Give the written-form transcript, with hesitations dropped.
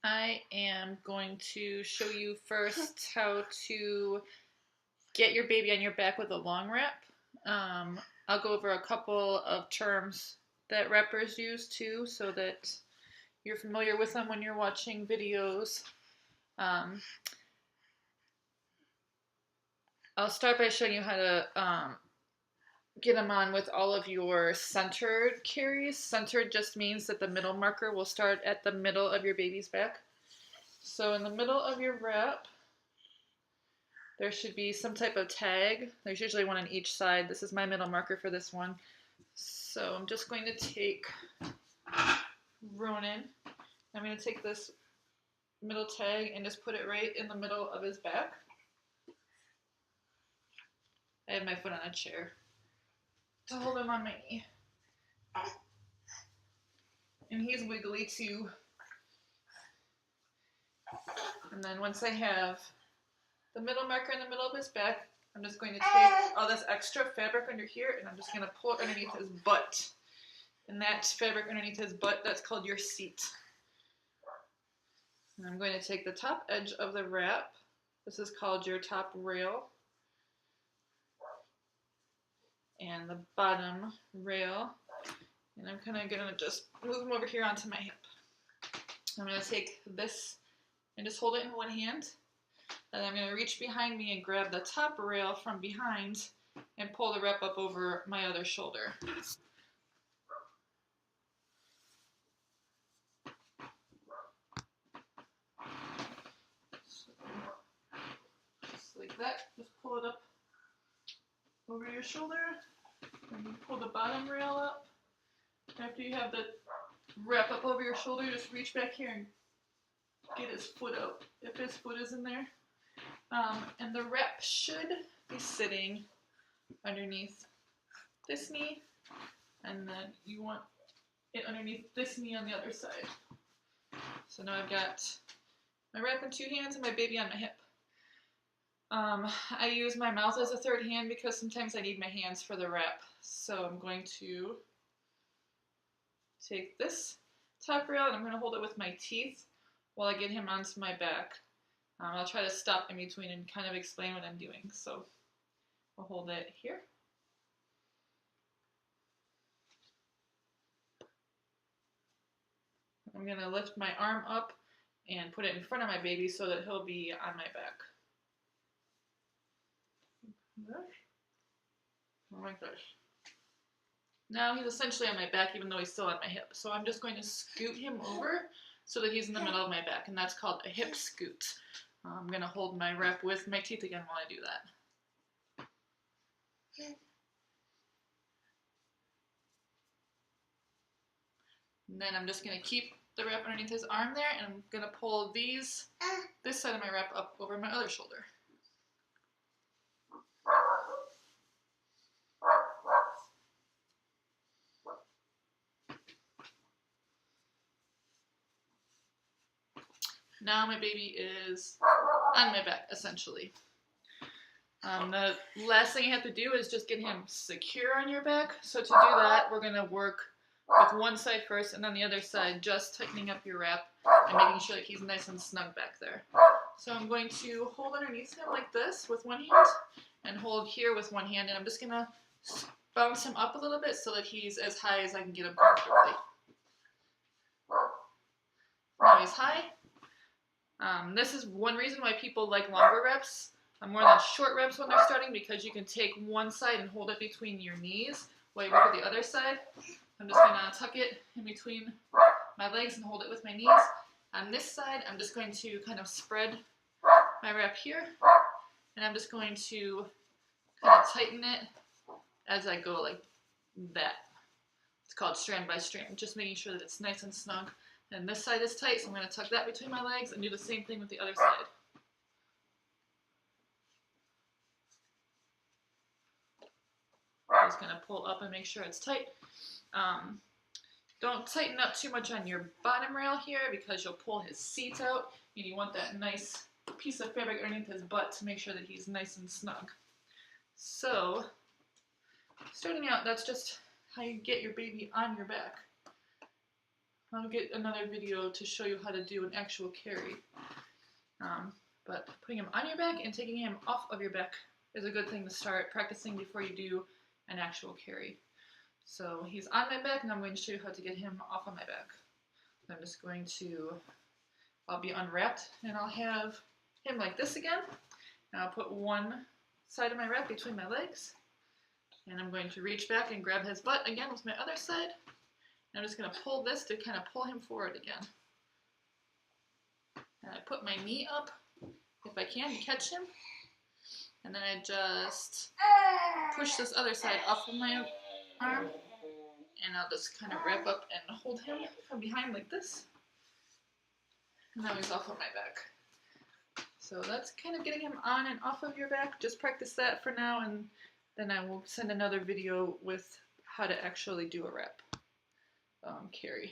I am going to show you first how to get your baby on your back with a long wrap. I'll go over a couple of terms that wrappers use too so that you're familiar with them when you're watching videos. I'll start by showing you how to get them on with all of your centered carries. Centered just means that the middle marker will start at the middle of your baby's back. So in the middle of your wrap, there should be some type of tag. There's usually one on each side. This is my middle marker for this one. So I'm just going to take Ronan. I'm going to take this middle tag and just put it right in the middle of his back. I have my foot on a chair to hold him on my knee. And he's wiggly too. And then once I have the middle marker in the middle of his back, I'm just going to take all this extra fabric under here and I'm just going to pull it underneath his butt. And that fabric underneath his butt, that's called your seat. And I'm going to take the top edge of the wrap. This is called your top rail. And the bottom rail. And I'm kind of going to just move him over here onto my hip. I'm going to take this and just hold it in one hand. And I'm going to reach behind me and grab the top rail from behind and pull the wrap up over my other shoulder. So, just like that. Just pull it up over your shoulder. And you pull the bottom rail up. After you have the wrap up over your shoulder, just reach back here and get his foot out, if his foot is in there. And the wrap should be sitting underneath this knee, and then you want it underneath this knee on the other side. So now I've got my wrap in two hands and my baby on my hip. I use my mouth as a third hand because sometimes I need my hands for the wrap. So I'm going to take this top rail and I'm going to hold it with my teeth while I get him onto my back. I'll try to stop in between and kind of explain what I'm doing. So I'll hold it here. I'm going to lift my arm up and put it in front of my baby so that he'll be on my back. Like this. Now he's essentially on my back even though he's still on my hip. So I'm just going to scoot him over so that he's in the middle of my back, and that's called a hip scoot. I'm going to hold my wrap with my teeth again while I do that. And then I'm just going to keep the wrap underneath his arm there, and I'm going to pull this side of my wrap up over my other shoulder. Now my baby is on my back, essentially. The last thing you have to do is just get him secure on your back. So to do that, we're going to work with one side first and then the other side, just tightening up your wrap and making sure that he's nice and snug back there. So I'm going to hold underneath him like this with one hand and hold here with one hand, and I'm just going to bounce him up a little bit so that he's as high as I can get him comfortably. Now he's high. This is one reason why people like longer reps more than short reps when they're starting, because you can take one side and hold it between your knees while you work with the other side. I'm just going to tuck it in between my legs and hold it with my knees. On this side, I'm just going to kind of spread my wrap here, and I'm just going to kind of tighten it as I go like that. It's called strand by strand, just making sure that it's nice and snug. And this side is tight, so I'm going to tuck that between my legs and do the same thing with the other side. I'm just going to pull up and make sure it's tight. Don't tighten up too much on your bottom rail here because you'll pull his seat out, and you want that nice piece of fabric underneath his butt to make sure that he's nice and snug. So, starting out, that's just how you get your baby on your back. I'll get another video to show you how to do an actual carry. But putting him on your back and taking him off of your back is a good thing to start practicing before you do an actual carry. So he's on my back, and I'm going to show you how to get him off of my back. I'm just going to, I'll be unwrapped, and I'll have him like this again. And I'll put one side of my wrap between my legs, and I'm going to reach back and grab his butt again with my other side. And I'm just going to pull this to kind of pull him forward again. And I put my knee up, if I can, to catch him. And then I just push this other side off of my arm. And I'll just kind of wrap up and hold him from behind like this. And now he's off of my back. So that's kind of getting him on and off of your back. Just practice that for now, and then I will send another video with how to actually do a wrap carry.